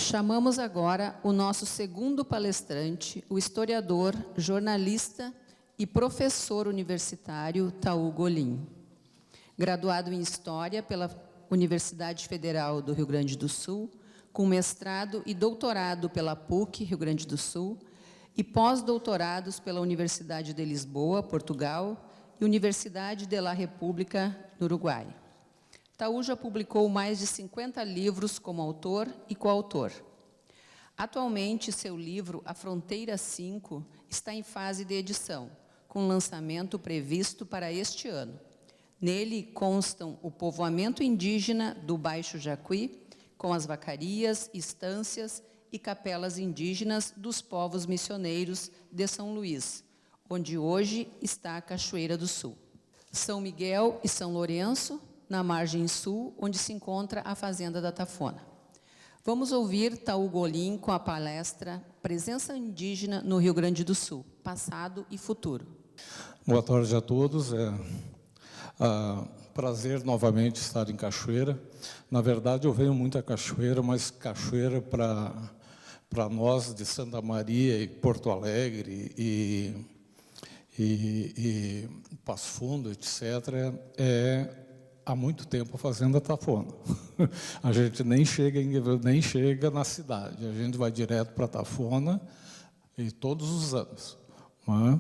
Chamamos agora o nosso segundo palestrante, o historiador, jornalista e professor universitário Taú Golim. Graduado em História pela Universidade Federal do Rio Grande do Sul, com mestrado e doutorado pela PUC, Rio Grande do Sul, e pós-doutorados pela Universidade de Lisboa, Portugal, e Universidade de la República, no Uruguai. Taú já publicou mais de 50 livros como autor e coautor. Atualmente, seu livro, A Fronteira 5, está em fase de edição, com lançamento previsto para este ano. Nele constam o povoamento indígena do Baixo Jacuí, com as vacarias, estâncias e capelas indígenas dos povos missioneiros de São Luís, onde hoje está a Cachoeira do Sul. São Miguel e São Lourenço, na margem sul, onde se encontra a Fazenda da Tafona. Vamos ouvir Taú Golim com a palestra Presença Indígena no Rio Grande do Sul, Passado e Futuro. Boa tarde a todos. Prazer novamente estar em Cachoeira. Na verdade, eu venho muito a Cachoeira, mas Cachoeira para nós de Santa Maria e Porto Alegre e Passo Fundo, etc., há muito tempo a Fazenda Tafona. A gente nem chega na cidade, a gente vai direto para Tafona e todos os anos. Não é?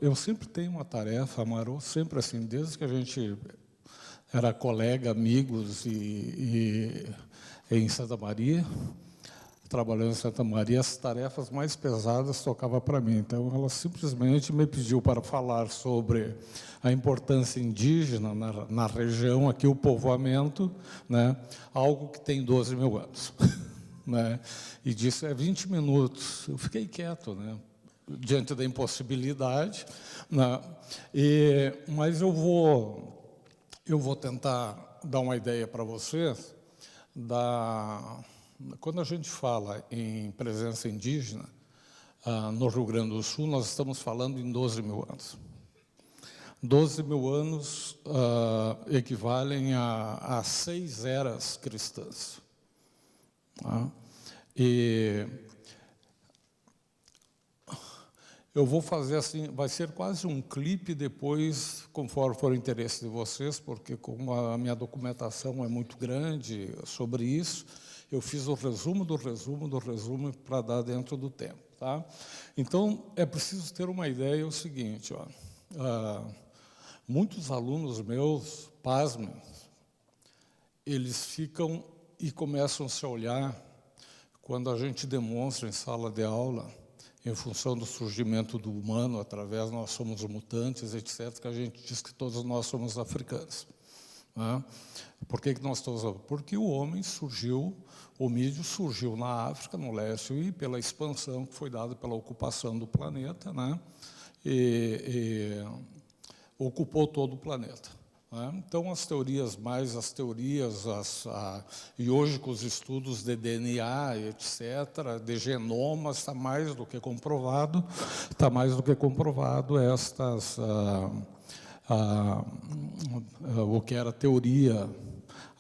Eu sempre tenho uma tarefa, Amaru, sempre assim, desde que a gente era colega, amigos e em Santa Maria, trabalhando em Santa Maria, as tarefas mais pesadas tocavam para mim. Então, ela simplesmente me pediu para falar sobre a importância indígena na região, aqui o povoamento, né, algo que tem 12 mil anos. Né, e disse, 20 minutos. Eu fiquei quieto, né, diante da impossibilidade. Né, mas eu vou tentar dar uma ideia para vocês quando a gente fala em presença indígena no Rio Grande do Sul, nós estamos falando em 12 mil anos. 12 mil anos equivalem a 6 eras cristãs. Tá? E eu vou fazer assim, vai ser quase um clipe depois, conforme for o interesse de vocês, porque como a minha documentação é muito grande sobre isso, eu fiz o resumo do resumo do resumo para dar dentro do tempo. Tá? Então, é preciso ter uma ideia, é o seguinte, ó, muitos alunos meus, pasmem, eles ficam e começam a se olhar quando a gente demonstra em sala de aula, em função do surgimento do humano, através nós somos mutantes, etc., que a gente diz que todos nós somos africanos. Né? Por que nós estamos... Porque o homem surgiu, o homídeo surgiu na África, no leste, e pela expansão que foi dada pela ocupação do planeta, né? e ocupou todo o planeta. Né? Então, as teorias, e hoje com os estudos de DNA, etc., de genomas, está mais do que comprovado, o que era teoria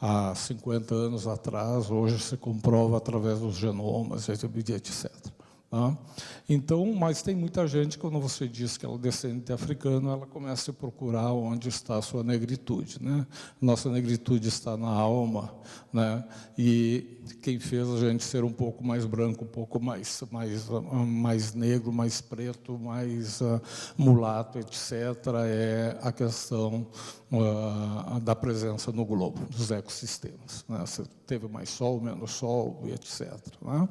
há 50 anos atrás, hoje se comprova através dos genomas, etc. Tá? Então, mas tem muita gente, quando você diz que ela é descendente africana, ela começa a procurar onde está a sua negritude. Né? Nossa negritude está na alma, né? E quem fez a gente ser um pouco mais branco, um pouco mais negro, mais preto, mais mulato, etc., é a questão da presença no globo, dos ecossistemas. Né? Você teve mais sol, menos sol, etc. Né?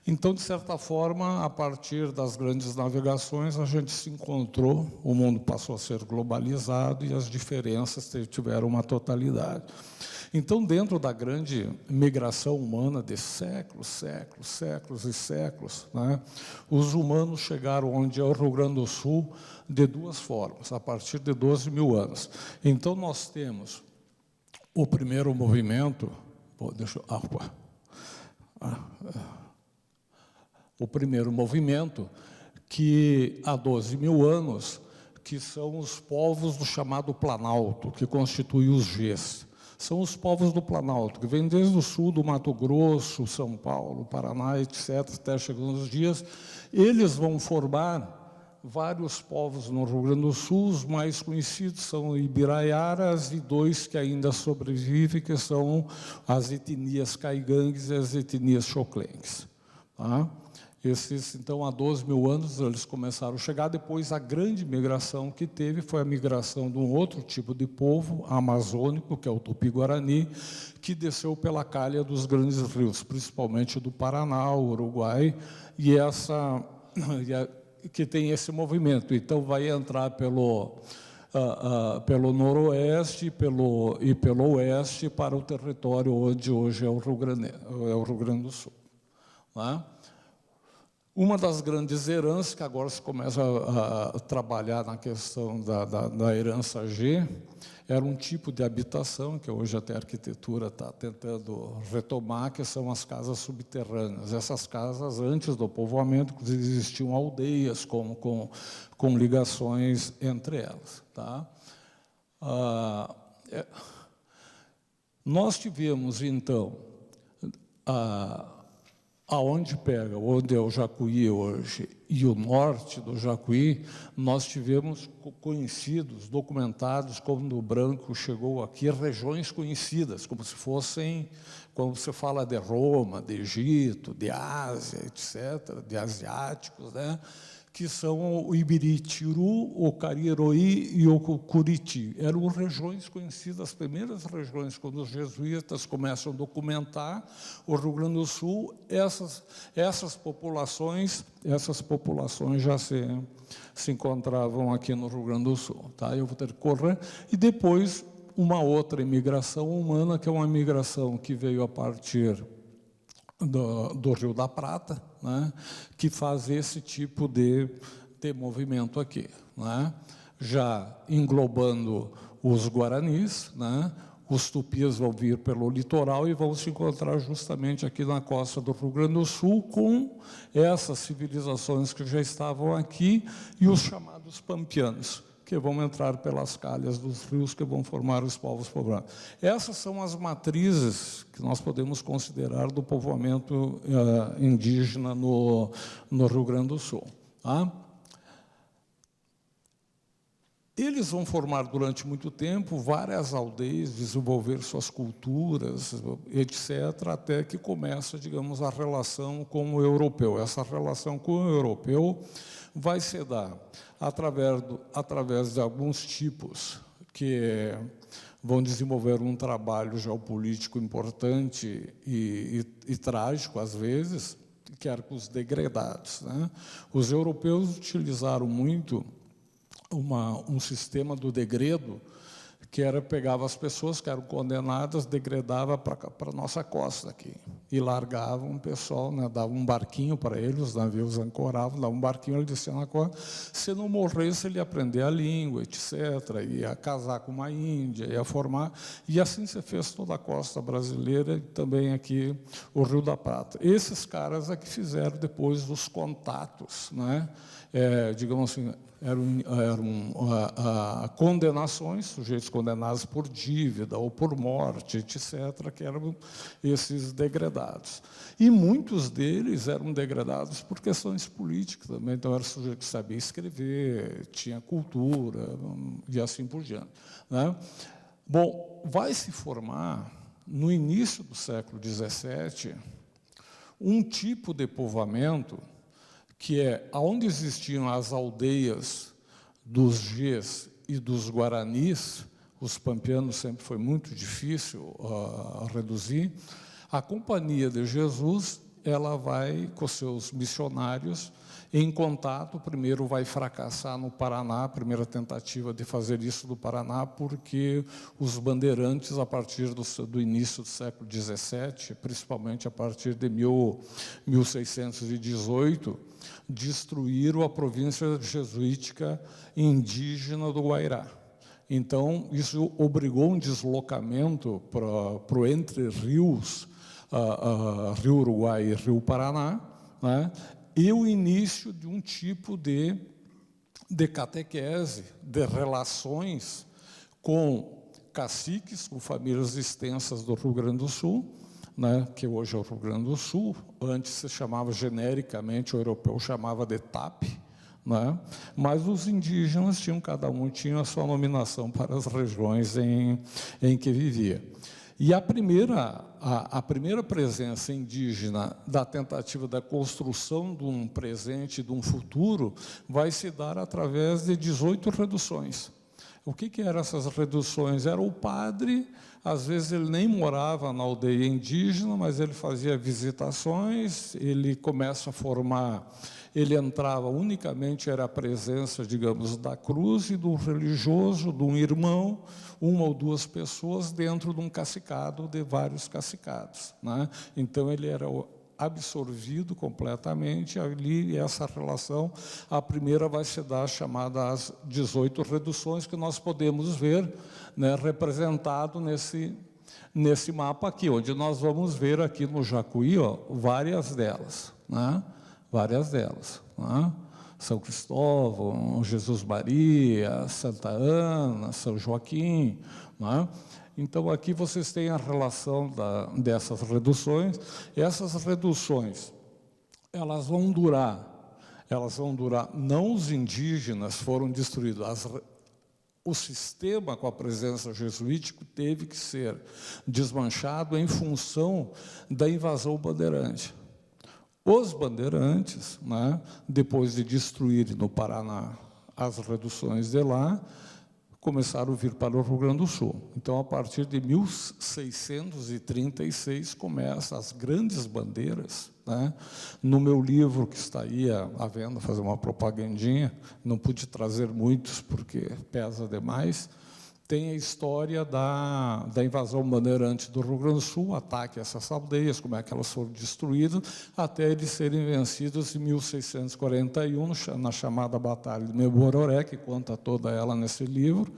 Então, de certa forma, a partir das grandes navegações, a gente se encontrou, o mundo passou a ser globalizado e as diferenças tiveram uma totalidade. Então, dentro da grande migração humana de séculos e séculos, né, os humanos chegaram onde é o Rio Grande do Sul de duas formas, a partir de 12 mil anos. Então, nós temos o primeiro movimento... O primeiro movimento, que há 12 mil anos, que são os povos do chamado Planalto, que constituem os Gs. são os povos do Planalto, que vêm desde o sul do Mato Grosso, São Paulo, Paraná, etc., até chegando nos dias. Eles vão formar vários povos no Rio Grande do Sul. Os mais conhecidos são ibiraiaras e 2 que ainda sobrevivem, que são as etnias caigangues e as etnias xoclengues. Tá? Esses, então, há 12 mil anos, eles começaram a chegar. Depois, a grande migração que teve foi a migração de um outro tipo de povo, amazônico, que é o Tupi-Guarani, que desceu pela calha dos grandes rios, principalmente do Paraná, o Uruguai, que tem esse movimento. Então, vai entrar pelo noroeste e pelo oeste para o território onde hoje é o Rio Grande do Sul. Né? Uma das grandes heranças, que agora se começa a trabalhar na questão da herança G, era um tipo de habitação, que hoje até a arquitetura está tentando retomar, que são as casas subterrâneas. Essas casas, antes do povoamento, existiam aldeias com ligações entre elas. Tá? Nós tivemos, então, aonde pega, onde é o Jacuí hoje, e o norte do Jacuí, nós tivemos conhecidos, documentados, quando o branco chegou aqui, regiões conhecidas, como se fossem, quando você fala de Roma, de Egito, de Ásia, etc., de asiáticos, né? Que são o Ibiritiru, o Cariroí e o Curiti. Eram regiões conhecidas, as primeiras regiões, quando os jesuítas começam a documentar o Rio Grande do Sul, essas populações já se encontravam aqui no Rio Grande do Sul. Tá? Eu vou ter que correr. E depois, uma outra imigração humana, que é uma imigração que veio a partir do Rio da Prata, né, que faz esse tipo de movimento aqui, né, já englobando os guaranis, né, os tupis vão vir pelo litoral e vão se encontrar justamente aqui na costa do Rio Grande do Sul com essas civilizações que já estavam aqui e os chamados pampianos, que vão entrar pelas calhas dos rios, que vão formar os povos povoados. Essas são as matrizes que nós podemos considerar do povoamento indígena no Rio Grande do Sul. Tá? Eles vão formar durante muito tempo várias aldeias, desenvolver suas culturas, etc., até que começa, digamos, a relação com o europeu. Essa relação com o europeu vai se dar através de alguns tipos que vão desenvolver um trabalho geopolítico importante e trágico, às vezes, que era com os degredados. Né? Os europeus utilizaram muito um sistema do degredo, que pegava as pessoas que eram condenadas, degredava para a nossa costa aqui, e largavam o pessoal, né, dava um barquinho para eles, os navios ancoravam, dava um barquinho, ele descia na costa, se não morresse, ele ia aprender a língua, etc., ia casar com uma índia, ia formar, e assim se fez toda a costa brasileira, e também aqui o Rio da Prata. Esses caras é que fizeram depois os contatos, né, digamos assim, eram condenações, sujeitos condenados por dívida ou por morte, etc., que eram esses degredados. E muitos deles eram degredados por questões políticas também, então era sujeito que sabia escrever, tinha cultura, e assim por diante. Né? Bom, vai se formar, no início do século XVII, um tipo de povoamento que é onde existiam as aldeias dos Gês e dos Guaranis. Os pampianos sempre foi muito difícil reduzir. A Companhia de Jesus, ela vai com seus missionários em contato. Primeiro vai fracassar no Paraná, a primeira tentativa de fazer isso do Paraná, porque os bandeirantes, a partir do início do século XVII, principalmente a partir de 1618, destruíram a província jesuítica indígena do Guairá. Então, isso obrigou um deslocamento para o Entre Rios, Rio Uruguai e Rio Paraná, né? E o início de um tipo de catequese, de relações com caciques com famílias extensas do Rio Grande do Sul, né, que hoje é o Rio Grande do Sul, antes se chamava genericamente, o europeu chamava de TAP, né, mas os indígenas tinham, cada um tinha a sua nominação para as regiões em que vivia. E a primeira presença indígena da tentativa da construção de um presente, de um futuro, vai se dar através de 18 reduções. O que eram essas reduções? Era o padre, às vezes ele nem morava na aldeia indígena, mas ele fazia visitações, ele começa a formar, ele entrava unicamente, era a presença, digamos, da cruz e do religioso, de um irmão, uma ou duas pessoas dentro de um cacicado, de vários cacicados, né? Então, ele era absorvido completamente ali, essa relação, a primeira vai se dar chamada as 18 reduções, que nós podemos ver, né, representado nesse mapa aqui, onde nós vamos ver aqui no Jacuí, ó, várias delas, né? Várias delas, né? São Cristóvão, Jesus Maria, Santa Ana, São Joaquim, né? Então, aqui vocês têm a relação dessas reduções. Essas reduções, elas vão durar, não os indígenas foram destruídos, o sistema com a presença jesuítica teve que ser desmanchado em função da invasão bandeirante. Os bandeirantes, né, depois de destruírem no Paraná as reduções de lá, começaram a vir para o Rio Grande do Sul. Então, a partir de 1636, começam as grandes bandeiras, né? No meu livro, que está aí à venda, fazer uma propagandinha, não pude trazer muitos, porque pesa demais, tem a história da invasão bandeirante do Rio Grande do Sul, ataque a essas aldeias, como é que elas foram destruídas, até eles serem vencidos em 1641, na chamada Batalha de Mebororé, que conta toda ela nesse livro,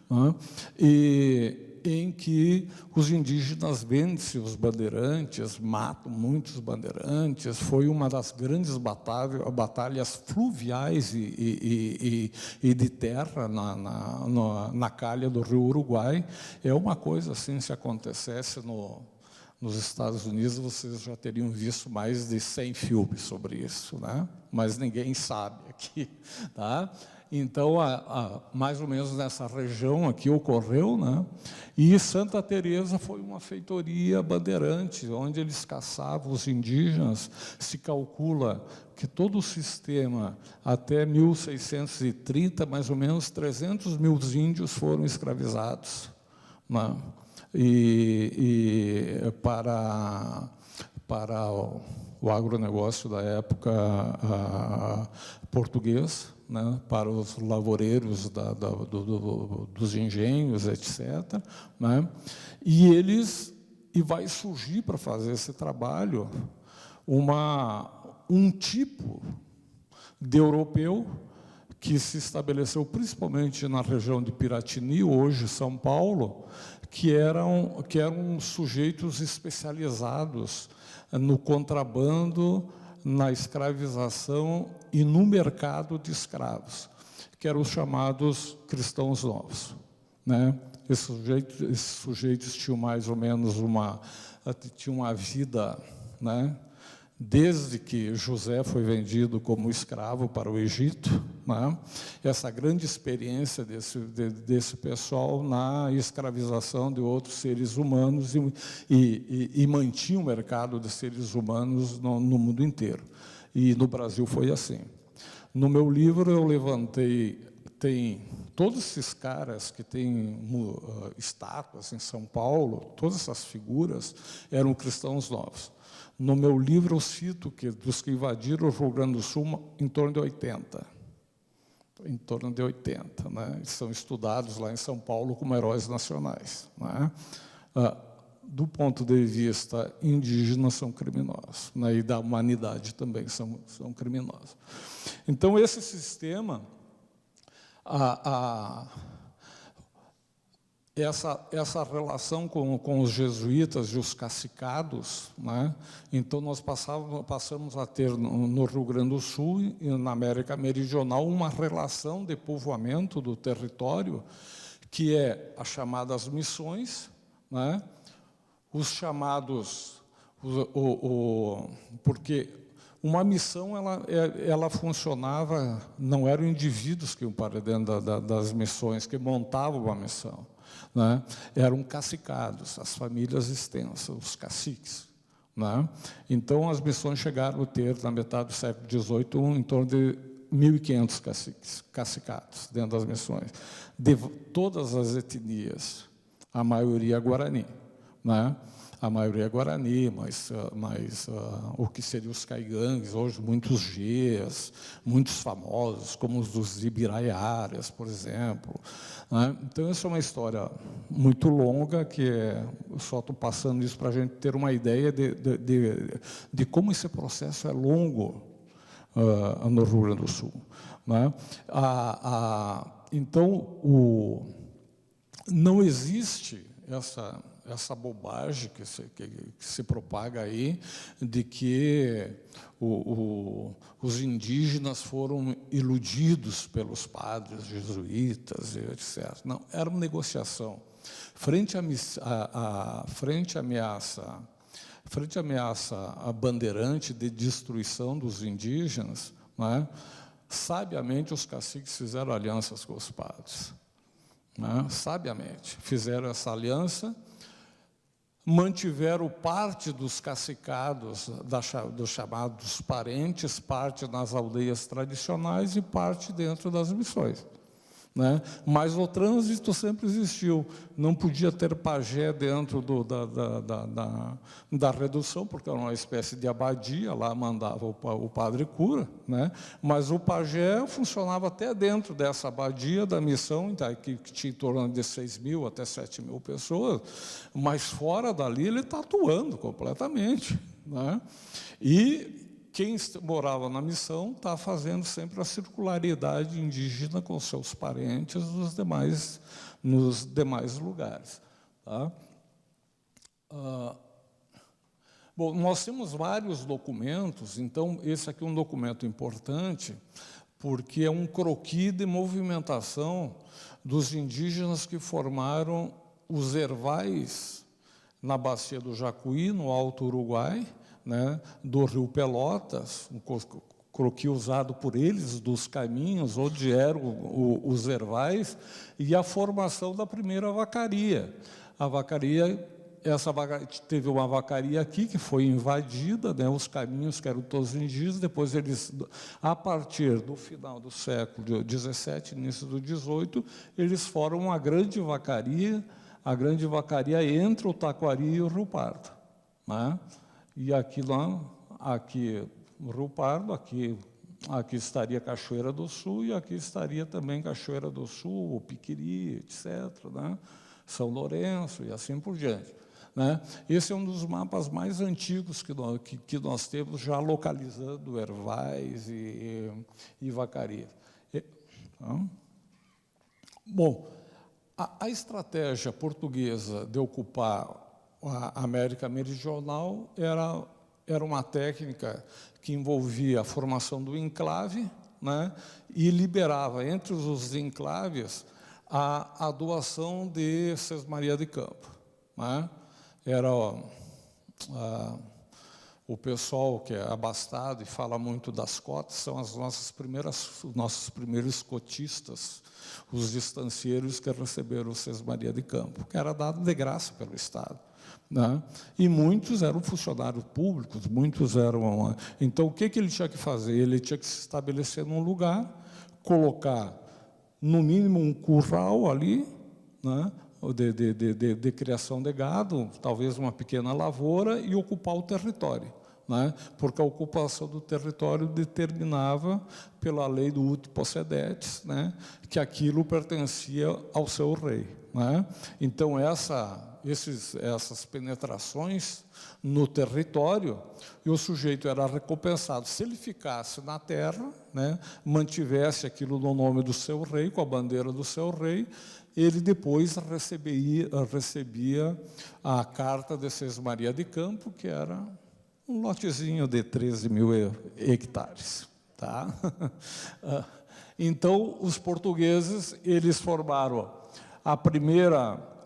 né? E em que os indígenas vencem os bandeirantes, matam muitos bandeirantes, foi uma das grandes batalhas fluviais e de terra na calha do rio Uruguai. É uma coisa assim, se acontecesse nos Estados Unidos, vocês já teriam visto mais de 100 filmes sobre isso, né? Mas ninguém sabe aqui, tá? Então, mais ou menos nessa região aqui ocorreu, né? E Santa Teresa foi uma feitoria bandeirante, onde eles caçavam os indígenas. Se calcula que todo o sistema, até 1630, mais ou menos 300 mil índios foram escravizados, né? E para o agronegócio da época português, né, para os lavoureiros dos engenhos, etc., né, e vai surgir para fazer esse trabalho um tipo de europeu que se estabeleceu principalmente na região de Piratini, hoje São Paulo, que eram sujeitos especializados no contrabando, na escravização e no mercado de escravos, que eram os chamados cristãos novos, né? Esses sujeitos tinham mais ou menos uma vida, né? Desde que José foi vendido como escravo para o Egito, né? Essa grande experiência desse pessoal na escravização de outros seres humanos e mantinha o mercado de seres humanos no mundo inteiro. E no Brasil foi assim. No meu livro eu levantei, tem todos esses caras que têm estátuas em São Paulo, todas essas figuras eram cristãos novos. No meu livro eu cito que dos que invadiram o Rio Grande do Sul, em torno de 80. Em torno de 80, né? Eles são estudados lá em São Paulo como heróis nacionais, né? Do ponto de vista indígena, são criminosos, né? E da humanidade também são criminosos. Então, esse sistema, essa relação com os jesuítas e os cacicados, né? Então, nós passamos a ter no Rio Grande do Sul e na América Meridional uma relação de povoamento do território que é as chamadas missões, né? Os chamados... porque uma missão ela funcionava, não eram indivíduos que iam para dentro das missões, que montavam uma missão, né? Eram cacicados, as famílias extensas, os caciques, né? Então, as missões chegaram a ter, na metade do século XVIII, em torno de 1.500 cacicados dentro das missões, de todas as etnias, a maioria guarani, né? A maioria é guarani, mas o que seriam os caigangues, hoje muitos Gês, muitos famosos, como os dos Ibiraiaras, por exemplo, né? Então, essa é uma história muito longa, que eu só estou passando isso para a gente ter uma ideia de como esse processo é longo no Rio Grande do Sul, né? Então, não existe essa bobagem que se propaga aí, de que os indígenas foram iludidos pelos padres jesuítas, etc. Não, era uma negociação. Frente à ameaça bandeirante de destruição dos indígenas, né, sabiamente os caciques fizeram alianças com os padres. Né, sabiamente fizeram essa aliança, mantiveram parte dos cacicados, dos chamados parentes, parte nas aldeias tradicionais e parte dentro das missões, né? Mas o trânsito sempre existiu. Não podia ter pajé dentro da redução, porque era uma espécie de abadia, lá mandava o padre cura, né? Mas o pajé funcionava até dentro dessa abadia da missão, que tinha em torno de 6.000 até 7.000 pessoas, mas fora dali ele está atuando completamente, né? E quem morava na missão está fazendo sempre a circularidade indígena com seus parentes nos demais lugares. Tá? Bom, nós temos vários documentos, então esse aqui é um documento importante, porque é um croquis de movimentação dos indígenas que formaram os ervais na bacia do Jacuí, no Alto Uruguai, né, do Rio Pelotas, um croquis usado por eles, dos caminhos, onde eram os ervais, e a formação da primeira vacaria. A vacaria, teve uma vacaria aqui, que foi invadida, né, os caminhos que eram todos indígenas, depois eles, a partir do final do século XVII, início do XVIII, eles formam uma grande vacaria, a grande vacaria entre o Taquari e o Rio Pardo, né? E aqui no Rio Pardo, aqui estaria Cachoeira do Sul, e aqui estaria também Cachoeira do Sul, o Piquiri, etc., né? São Lourenço e assim por diante, né? Esse é um dos mapas mais antigos que nós temos, já localizando ervais e vacarias. Bom, a estratégia portuguesa de ocupar a América Meridional era uma técnica que envolvia a formação do enclave, né, e liberava entre os enclaves a doação de Sesmaria de Campo, né? Era o pessoal que é abastado e fala muito das cotas, são os nossos primeiros cotistas, os distancieiros que receberam o Sesmaria de Campo, que era dado de graça pelo Estado, né? E muitos eram funcionários públicos, muitos eram... Então, o que ele tinha que fazer? Ele tinha que se estabelecer num lugar, colocar, no mínimo, um curral ali, né, de criação de gado, talvez uma pequena lavoura, e ocupar o território, né? Porque a ocupação do território determinava, pela lei do ut possedetis, né, que aquilo pertencia ao seu rei, né? Então, essas penetrações no território, e o sujeito era recompensado. Se ele ficasse na terra, né, mantivesse aquilo no nome do seu rei, com a bandeira do seu rei, ele depois recebia a carta de Sesmaria de Campo, que era um lotezinho de 13.000 hectares. Tá? Então, os portugueses, eles formaram A primeira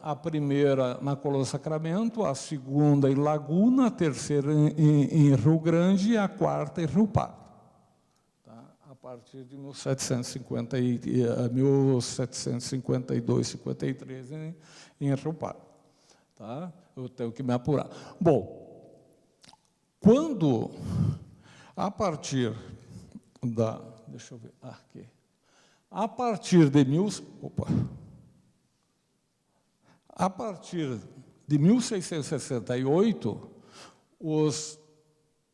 na Colônia Sacramento, a segunda em Laguna, a terceira em Rio Grande e a quarta em Rio Pardo. Tá? A partir de 1752, 53 em Rio Pardo. Tá? Eu tenho que me apurar. Bom, a partir da... Deixa eu ver, aqui. A partir de 1668, os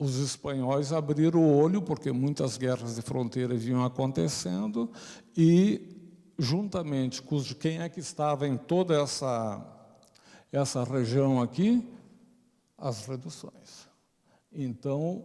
espanhóis abriram o olho, porque muitas guerras de fronteira vinham acontecendo, e, juntamente com quem é que estava em toda essa região aqui, as reduções. Então,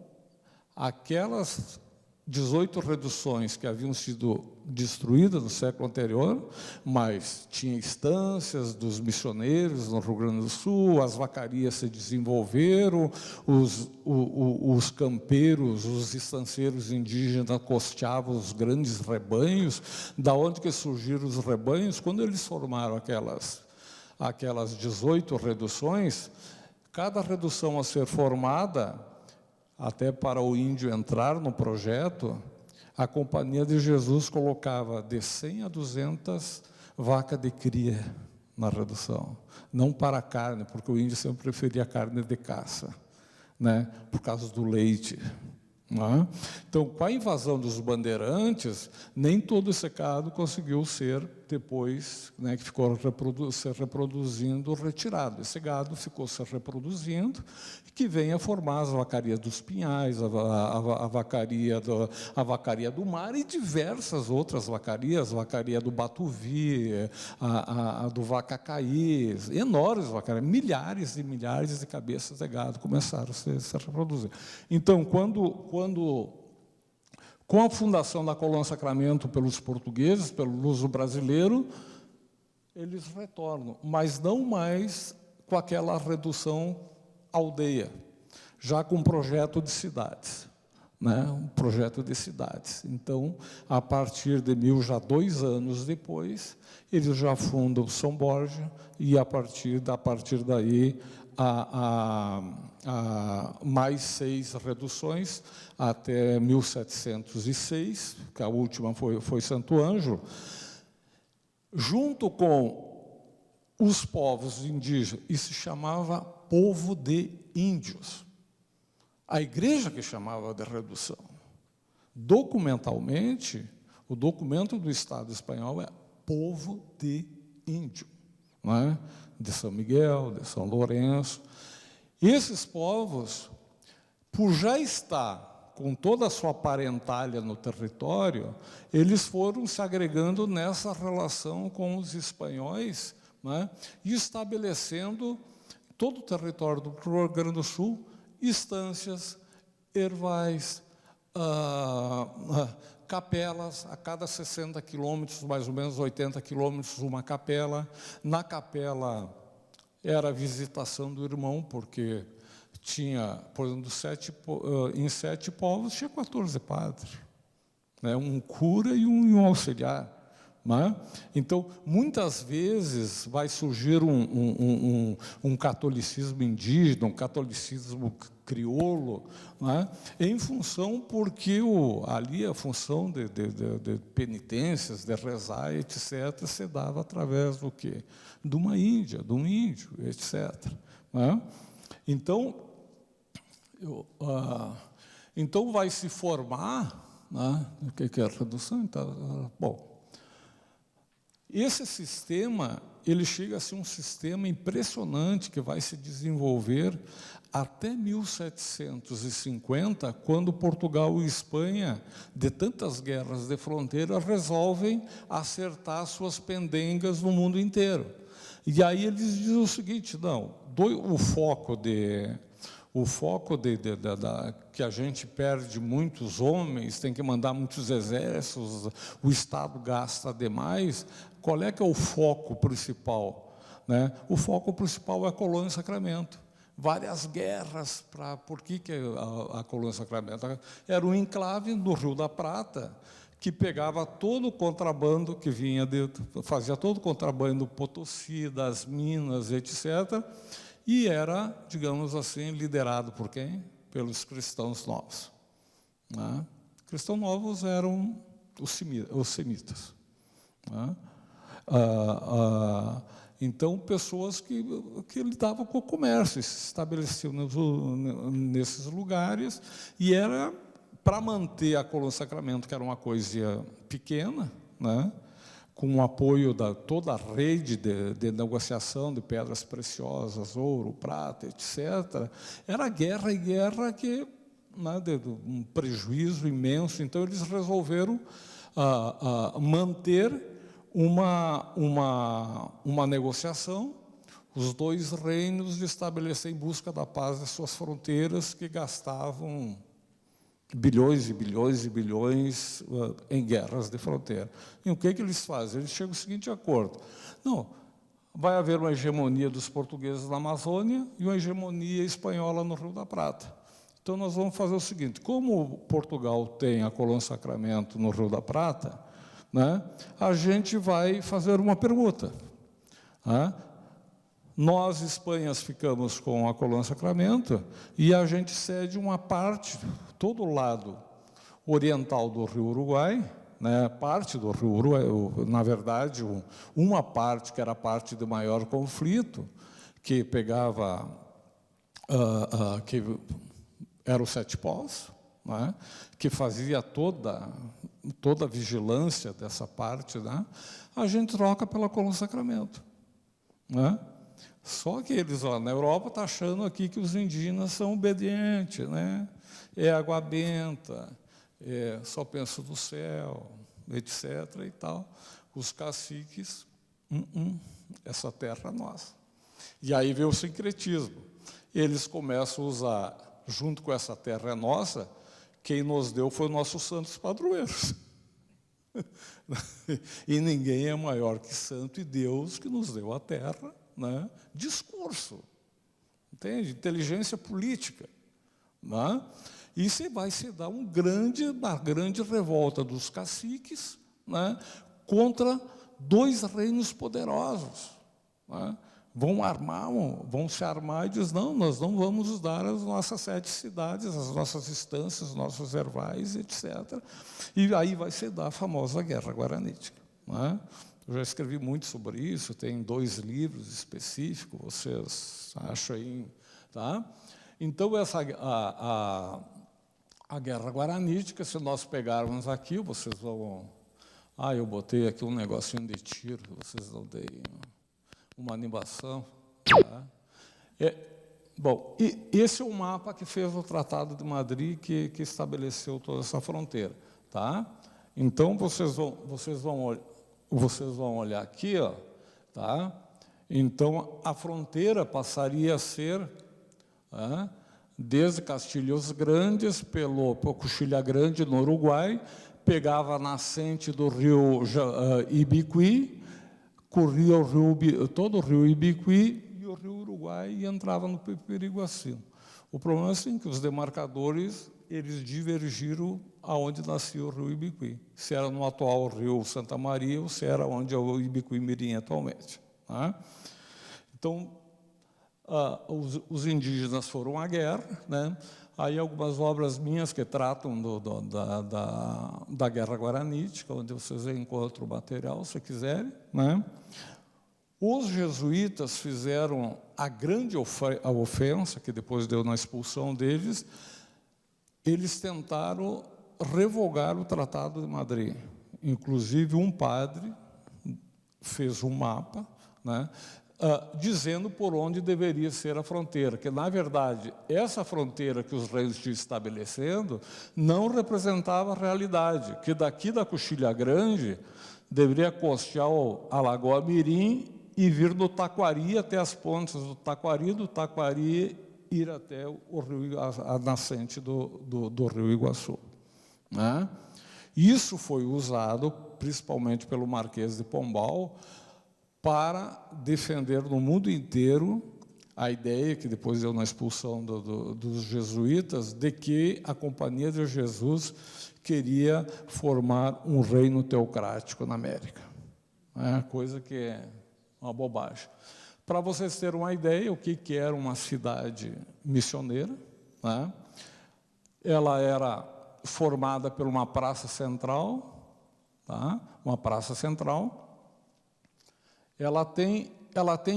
aquelas 18 reduções que haviam sido destruídas no século anterior, mas tinha estâncias dos missioneiros no Rio Grande do Sul, as vacarias se desenvolveram, os campeiros, os estanceiros indígenas costeavam os grandes rebanhos. Da onde que surgiram os rebanhos? Quando eles formaram aquelas 18 reduções, cada redução a ser formada, até para o índio entrar no projeto, a Companhia de Jesus colocava de 100 a 200 vacas de cria na redução. Não para a carne, porque o índio sempre preferia carne de caça, né, por causa do leite. Né? Então, com a invasão dos bandeirantes, nem todo esse gado conseguiu ser depois, né, que ficou se reproduzindo, retirado. Esse gado ficou se reproduzindo, que vem a formar as vacarias dos Pinhais, a vacaria do mar e diversas outras vacarias, vacaria do Batuvi, a do Vacacaí, enormes vacarias, milhares e milhares de cabeças de gado começaram a se reproduzir. Então, com a fundação da Colônia Sacramento pelos portugueses, pelo luso brasileiro, eles retornam, mas não mais com aquela redução aldeia, já com um projeto de cidades, né? Um projeto de cidades. Então, a partir de 2 anos depois, eles já fundam São Borja e a partir daí mais 6 reduções até 1706, que a última foi Santo Ângelo, junto com os povos indígenas, e se chamava povo de índios. A igreja que chamava de redução. Documentalmente, o documento do Estado espanhol é povo de índio, não é? De São Miguel, de São Lourenço. E esses povos, por já estar com toda a sua parentalha no território, eles foram se agregando nessa relação com os espanhóis, né, e estabelecendo todo o território do Rio Grande do Sul, estâncias, ervais, capelas, a cada 60 quilômetros, mais ou menos 80 quilômetros, uma capela. Na capela era a visitação do irmão, porque tinha, por exemplo, em 7 povos, tinha 14 padres, né, um cura e um auxiliar. Né? Então, muitas vezes vai surgir um catolicismo indígena, um catolicismo crioulo, né? Em função, porque ali a função de penitências, de rezar, etc., se dava através do quê? De uma Índia, de um índio, etc. Né? Então, então vai se formar, né? O que é a redução? Então, bom, esse sistema, ele chega a ser um sistema impressionante que vai se desenvolver até 1750, quando Portugal e Espanha, de tantas guerras de fronteira, resolvem acertar suas pendengas no mundo inteiro. E aí eles dizem o seguinte: não, o foco que a gente perde muitos homens, tem que mandar muitos exércitos, o Estado gasta demais. Qual é que é o foco principal? Né? O foco principal é a Colônia Sacramento. Várias guerras por que a Colônia Sacramento? Era um enclave do Rio da Prata, que pegava todo o contrabando que vinha, fazia todo o contrabando do Potosí, das Minas, etc., e era, digamos assim, liderado por quem? Pelos cristãos novos. Né? Cristãos novos eram os semitas. Né? Então, pessoas que lidavam com o comércio, se estabeleciam nesses lugares, e era para manter a Colônia Sacramento, que era uma coisa pequena, né, com o apoio da toda a rede de negociação de pedras preciosas, ouro, prata, etc., era guerra e guerra que, né, de um prejuízo imenso. Então, eles resolveram manter uma negociação, os dois reinos estabelecer em busca da paz de suas fronteiras, que gastavam bilhões e bilhões e bilhões em guerras de fronteira. E o que eles fazem? Eles chegam ao seguinte acordo: não, vai haver uma hegemonia dos portugueses na Amazônia e uma hegemonia espanhola no Rio da Prata. Então, nós vamos fazer o seguinte: como Portugal tem a Colônia Sacramento no Rio da Prata, né, a gente vai fazer uma permuta. Né? Nós, Espanhas, ficamos com a Colônia Sacramento e a gente cede uma parte, todo o lado oriental do Rio Uruguai, né, parte do Rio Uruguai, na verdade, uma parte que era a parte de maior conflito, que pegava, que era o Sete Pós, né, que fazia toda a vigilância dessa parte, né, a gente troca pela Colônia Sacramento. Né? Só que eles, na Europa, estão achando aqui que os indígenas são obedientes, né? É água benta, só pensa do céu, etc. e tal. Os caciques, essa terra é nossa. E aí veio o sincretismo. Eles começam a usar, junto com essa terra é nossa, quem nos deu foi os nossos santos padroeiros. E ninguém é maior que santo e Deus que nos deu a terra, né? Discurso, entende? Inteligência política, né? E vai se dar uma grande revolta dos caciques, né, contra dois reinos poderosos. Né? Vão se armar e diz: não, nós não vamos dar as nossas 7 cidades, as nossas estâncias, os nossos ervais, etc. E aí vai se dar a famosa Guerra Guaranítica. Né? Eu já escrevi muito sobre isso, tem 2 livros específicos, vocês acham aí. Tá? Então, a Guerra Guaranítica, se nós pegarmos aqui, vocês vão... eu botei aqui um negocinho de tiro, vocês não deem uma animação. Tá? Bom, e esse é o mapa que fez o Tratado de Madrid, que estabeleceu toda essa fronteira. Tá? Então, vocês vão olhar aqui, ó, tá? Então, a fronteira passaria a ser, desde Castilhos Grandes, pelo Coxilha Grande, no Uruguai, pegava a nascente do rio Ibiqui, corria todo o rio Ibiqui e o rio Uruguai e entrava no Pipiriguaçu. O problema é assim, que os demarcadores eles divergiram aonde nascia o rio Ibiqui, se era no atual rio Santa Maria ou se era onde é o Ibiqui-Mirim atualmente. Né? Então, os indígenas foram à guerra, né? Aí algumas obras minhas que tratam da Guerra Guaranítica, onde vocês encontram o material, se quiserem. Né? Os jesuítas fizeram a grande ofensa, que depois deu na expulsão deles. Eles tentaram revogar o Tratado de Madrid. Inclusive, um padre fez um mapa, né, dizendo por onde deveria ser a fronteira, que, na verdade, essa fronteira que os reis tinham estabelecendo não representava a realidade, que daqui da Coxilha Grande deveria costear a Lagoa Mirim e vir do Taquari até as pontes do Taquari ir até o rio, a nascente do rio Iguaçu. Né? Isso foi usado, principalmente pelo Marquês de Pombal, para defender no mundo inteiro a ideia, que depois deu na expulsão dos jesuítas, de que a Companhia de Jesus queria formar um reino teocrático na América. Coisa que é uma bobagem. Para vocês terem uma ideia, o que era uma cidade missioneira, né? Ela era formada por uma praça central, tá? Uma praça central. Ela tem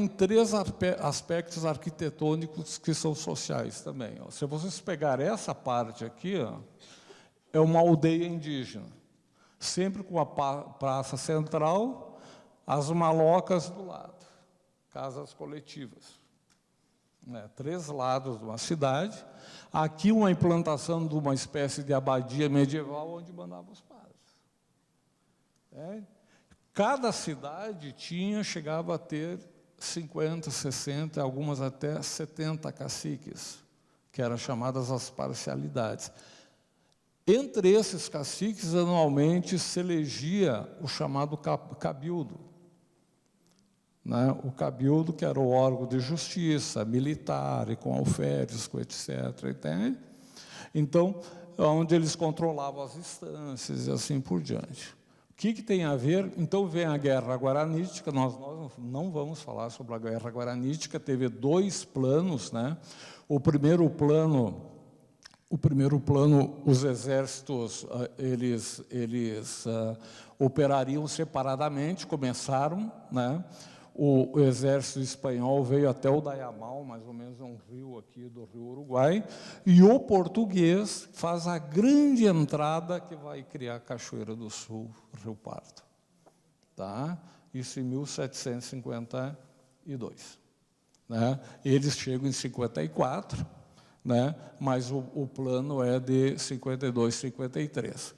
3 aspectos arquitetônicos que são sociais também. Se vocês pegarem essa parte aqui, é uma aldeia indígena, sempre com a praça central, as malocas do lado, casas coletivas. 3 lados de uma cidade. Aqui uma implantação de uma espécie de abadia medieval onde mandavam os padres. Cada cidade chegava a ter 50, 60, algumas até 70 caciques, que eram chamadas as parcialidades. Entre esses caciques, anualmente, se elegia o chamado cabildo. O cabildo, que era o órgão de justiça, militar, e com alferes, com etc. Entende? Então, onde eles controlavam as instâncias e assim por diante. O que tem a ver? Então, vem a Guerra Guaranítica. Nós não vamos falar sobre a Guerra Guaranítica. Teve 2 planos. O primeiro plano, os exércitos eles operariam separadamente, começaram. O exército espanhol veio até o Dayamal, mais ou menos um rio aqui do Rio Uruguai, e o português faz a grande entrada que vai criar a Cachoeira do Sul, Rio Pardo. Isso em 1752. Eles chegam em 54, mas o plano é de 52, 53.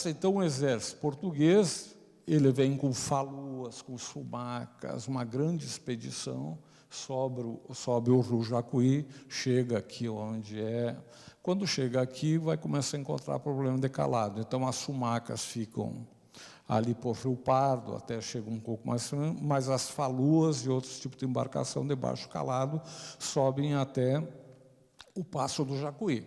Então, o exército português, ele vem com faluas, com sumacas, uma grande expedição, sobe o Rio Jacuí, chega aqui onde é. Quando chega aqui, vai começar a encontrar problema de calado. Então, as sumacas ficam ali por Rio Pardo, até chega um pouco mais, mas as faluas e outros tipos de embarcação de baixo calado sobem até o Passo do Jacuí.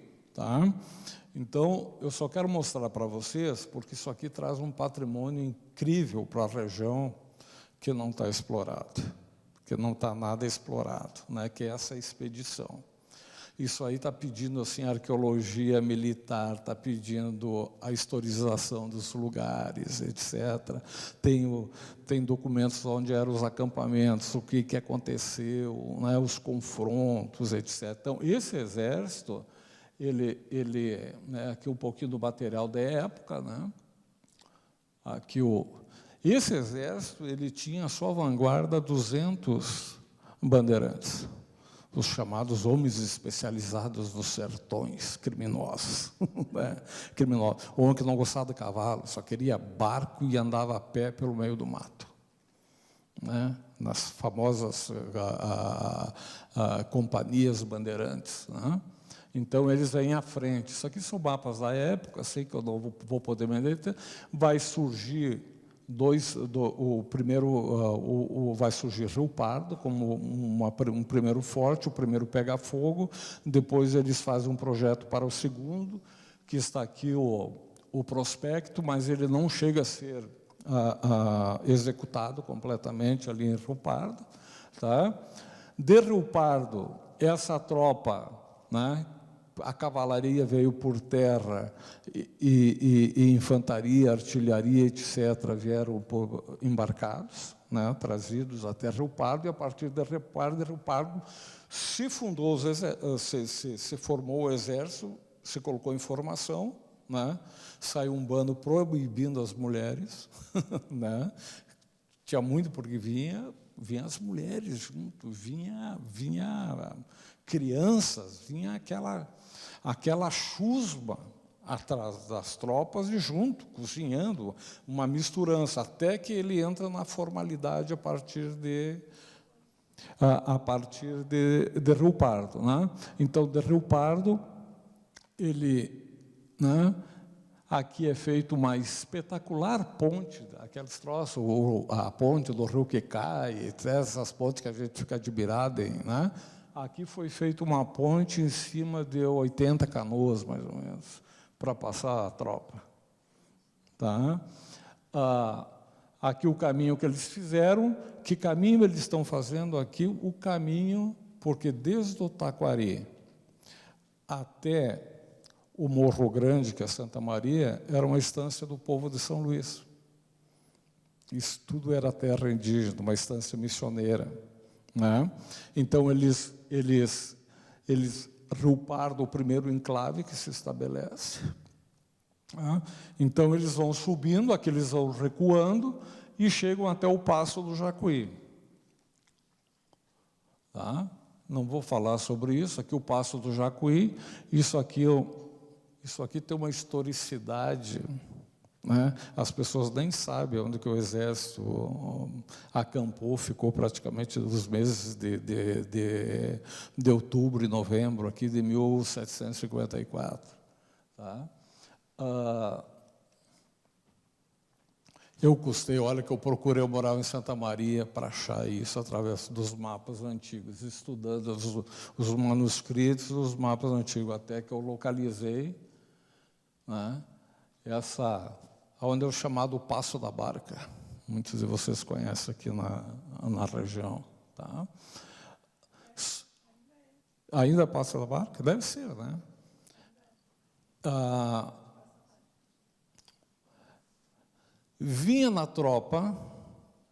Então, eu só quero mostrar para vocês, porque isso aqui traz um patrimônio incrível para a região que não está explorado, que não está nada explorado, que é essa expedição. Isso aí está pedindo assim, arqueologia militar, está pedindo a historização dos lugares, etc. Tem documentos onde eram os acampamentos, o que aconteceu, os confrontos, etc. Então, esse exército, aqui um pouquinho do material da época, esse exército ele tinha a sua vanguarda 200 bandeirantes, os chamados homens especializados dos sertões, criminosos. Criminosos. O homem que não gostava de cavalo, só queria barco e andava a pé pelo meio do mato. Nas famosas companhias bandeirantes. Então, eles vêm à frente. Isso aqui são mapas da época, sei que eu não vou poder me deter. Vai surgir vai surgir Rio Pardo como um primeiro forte, o primeiro pega fogo, depois eles fazem um projeto para o segundo, que está aqui o prospecto, mas ele não chega a ser executado completamente ali em Rio Pardo. De Rio Pardo, essa tropa, a cavalaria veio por terra e infantaria, artilharia, etc., vieram embarcados, trazidos até Rio Pardo, e a partir de Rio Pardo se fundou, se formou o exército, se colocou em formação, saiu um bando proibindo as mulheres, tinha muito porque vinha as mulheres junto, vinha crianças, vinha aquela chusma atrás das tropas e junto, cozinhando, uma misturança, até que ele entra na formalidade a partir de Rio Pardo. Então, de Rio Pardo, ele Aqui é feita uma espetacular ponte, aqueles troços, a ponte do rio que cai, essas pontes que a gente fica admirado, né? Aqui foi feita uma ponte em cima de 80 canoas, mais ou menos, para passar a tropa. Tá? Aqui o caminho que eles fizeram, que caminho eles estão fazendo aqui? O caminho, porque desde o Taquari até o Morro Grande, que é Santa Maria, era uma estância do povo de São Luís. Isso tudo era terra indígena, uma estância missioneira, né? Então, Rio Pardo, o primeiro enclave que se estabelece. Né? Então, eles vão subindo, aqui eles vão recuando e chegam até o Passo do Jacuí. Tá? Não vou falar sobre isso, aqui o Passo do Jacuí, isso aqui tem uma historicidade, né? As pessoas nem sabem onde que o Exército acampou, ficou praticamente nos meses de outubro e novembro, aqui de 1754. Tá? Olha que eu procurei, eu morava em Santa Maria para achar isso através dos mapas antigos, estudando os manuscritos, os mapas antigos, até que eu localizei, né, onde é o chamado Passo da Barca. Muitos de vocês conhecem aqui na região. Tá? Ainda é Passo da Barca? Deve ser, né? Vinha na tropa,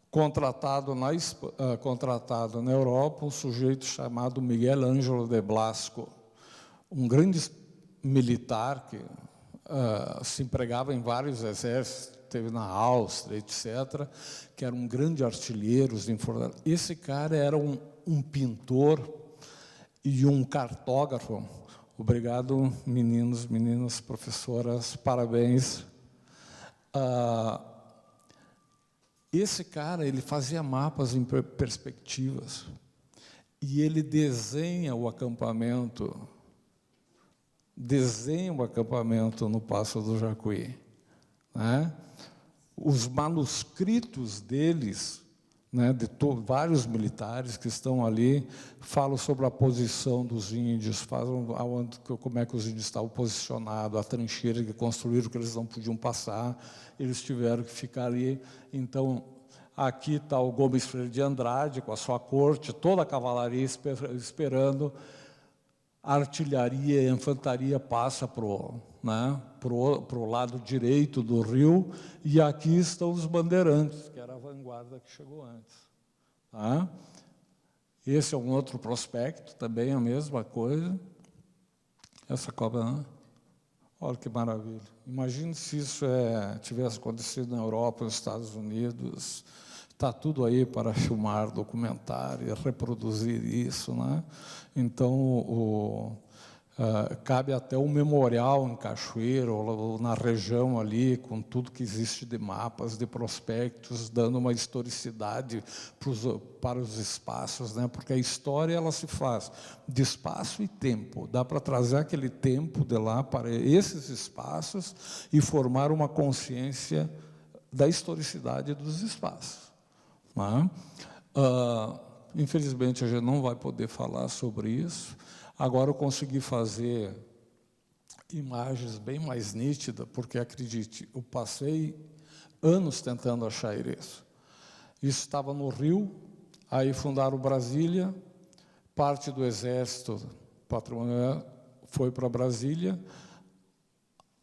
contratado na Europa, um sujeito chamado Miguel Ângelo de Blasco, um grande militar que se empregava em vários exércitos, teve na Áustria, etc., que era um grande artilheiro. Esse cara era um pintor e um cartógrafo. Obrigado, meninos, meninas, professoras, parabéns. Esse cara, ele fazia mapas em perspectivas, e ele desenha o acampamento no Passo do Jacuí. Né? Os manuscritos deles, né, vários militares que estão ali, falam sobre a posição dos índios, falam como é que os índios estavam posicionados, a trincheira que construíram, que eles não podiam passar, eles tiveram que ficar ali. Então, aqui está o Gomes Freire de Andrade, com a sua corte, toda a cavalaria esperando. A artilharia e a infantaria passa para o lado direito do rio, e aqui estão os bandeirantes, que era a vanguarda que chegou antes. Tá? Esse é um outro prospecto, também a mesma coisa. Essa cobra, né? Olha que maravilha. Imagine se isso tivesse acontecido na Europa, nos Estados Unidos. Está tudo aí para filmar, documentar e reproduzir isso, né? Então, cabe até um memorial em Cachoeiro, ou na região ali, com tudo que existe de mapas, de prospectos, dando uma historicidade para os espaços, né? Porque a história ela se faz de espaço e tempo. Dá para trazer aquele tempo de lá para esses espaços e formar uma consciência da historicidade dos espaços. Né? Infelizmente, a gente não vai poder falar sobre isso. Agora, eu consegui fazer imagens bem mais nítidas, porque, acredite, eu passei anos tentando achar isso. Isso estava no Rio, aí fundaram Brasília, parte do Exército patrimonial foi para Brasília.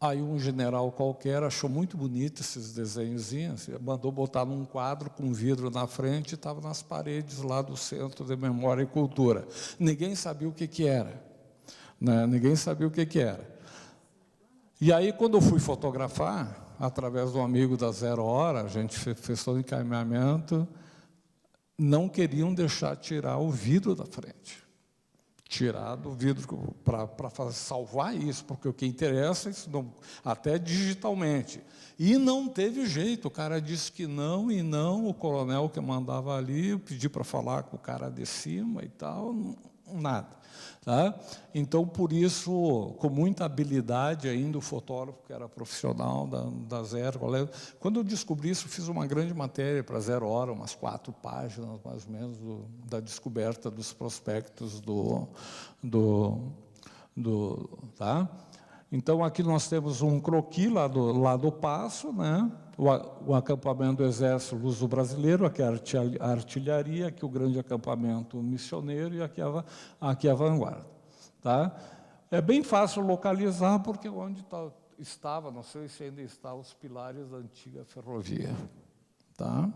Aí um general qualquer achou muito bonito esses desenhozinhos, mandou botar num quadro com vidro na frente, e estava nas paredes lá do Centro de Memória e Cultura. Ninguém sabia o que era. Né? Ninguém sabia o que era. E aí, quando eu fui fotografar, através de um amigo da Zero Hora, a gente fez todo o encaminhamento, não queriam deixar tirar o vidro da frente. Tirar do vidro para salvar isso, porque o que interessa é isso, até digitalmente. E não teve jeito, o cara disse que não, e não, o coronel que mandava ali, eu pedi para falar com o cara de cima e tal, nada. Tá? Então, por isso, com muita habilidade ainda, o fotógrafo, que era profissional da Zero, quando eu descobri isso, fiz uma grande matéria para Zero Hora, umas 4 páginas, mais ou menos, da descoberta dos prospectos tá? Então, aqui nós temos um croquis lá do Paço, né? O acampamento do Exército Luso-Brasileiro, aqui a artilharia, aqui o grande acampamento missioneiro e aqui a vanguarda. Tá? É bem fácil localizar, porque onde estava, não sei se ainda está, os pilares da antiga ferrovia. Tá?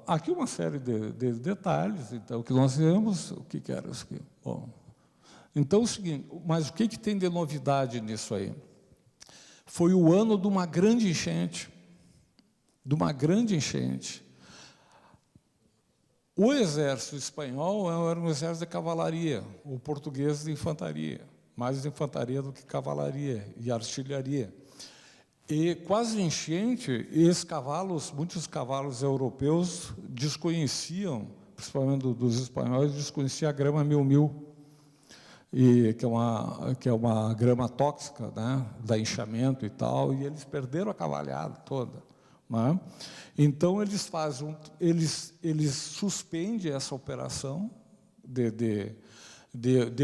Aqui uma série de detalhes, então, que nós vemos, o que era isso aqui? Bom, então, o seguinte, mas o que tem de novidade nisso aí? Foi o ano de uma grande enchente. O exército espanhol era um exército de cavalaria, o português de infantaria, mais de infantaria do que cavalaria e artilharia. E quase enchente, muitos cavalos europeus desconheciam, principalmente dos espanhóis, desconheciam a grama mil. Que é uma grama tóxica, né, da enchamento e tal, e eles perderam a cavalhada toda. Né? Então, eles suspendem essa operação de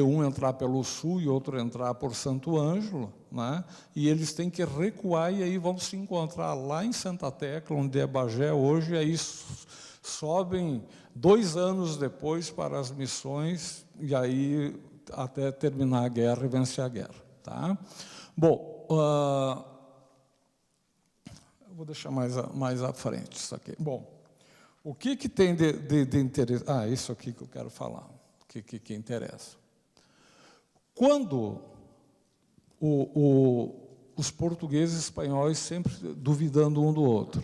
um entrar pelo sul e outro entrar por Santo Ângelo, né? E eles têm que recuar, e aí vão se encontrar lá em Santa Tecla, onde é Bagé hoje, e aí sobem 2 anos depois para as missões, e aí até terminar a guerra e vencer a guerra. Tá? Bom, eu vou deixar mais à frente isso aqui. Bom, o que tem de interesse? Isso aqui que eu quero falar, que interessa. Quando os portugueses e espanhóis sempre duvidando um do outro,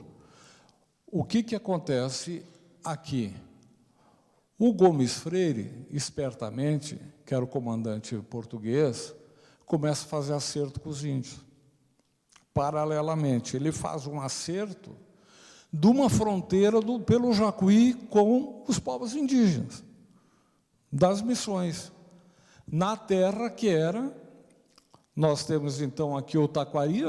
o que acontece aqui? O Gomes Freire, espertamente, que era o comandante português, começa a fazer acerto com os índios. Paralelamente, ele faz um acerto de uma fronteira pelo Jacuí com os povos indígenas, das missões, na terra que era, nós temos então aqui o Taquari,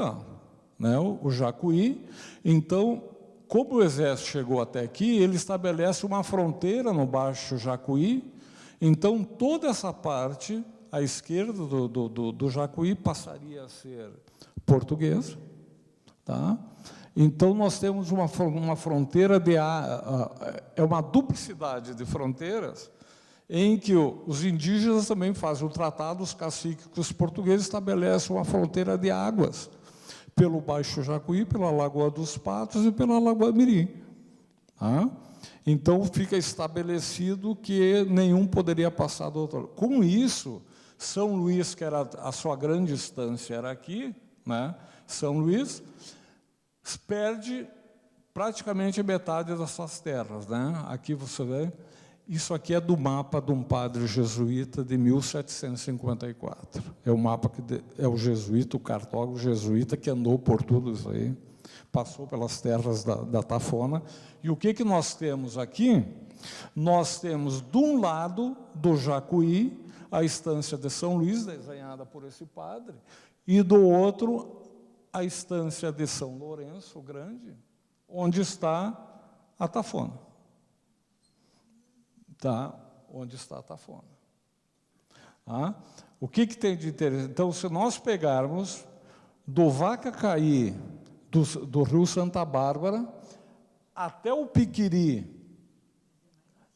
né, o Jacuí. Então, como o exército chegou até aqui, ele estabelece uma fronteira no Baixo Jacuí. Então, toda essa parte, à esquerda do Jacuí, passaria a ser portuguesa. Tá? Então, nós temos uma fronteira é uma duplicidade de fronteiras, em que os indígenas também fazem o tratado, os caciques, que os portugueses estabelecem uma fronteira de águas, pelo Baixo Jacuí, pela Lagoa dos Patos e pela Lagoa Mirim. Tá? Então, fica estabelecido que nenhum poderia passar do outro lado. Com isso, São Luís, que era a sua grande estância, era aqui, né? São Luís perde praticamente metade das suas terras. Né? Aqui você vê, isso aqui é do mapa de um padre jesuíta de 1754. É o mapa é o jesuíta, o cartógrafo jesuíta, que andou por tudo isso aí, passou pelas terras da Tafona. E o que nós temos aqui? Nós temos, de um lado do Jacuí, a estância de São Luís, desenhada por esse padre, e do outro, a estância de São Lourenço, o Grande, onde está a Tafona. Tá? Onde está a Tafona. O que tem de interessante? Então, se nós pegarmos do Vacacaí, do rio Santa Bárbara, até o Piquiri,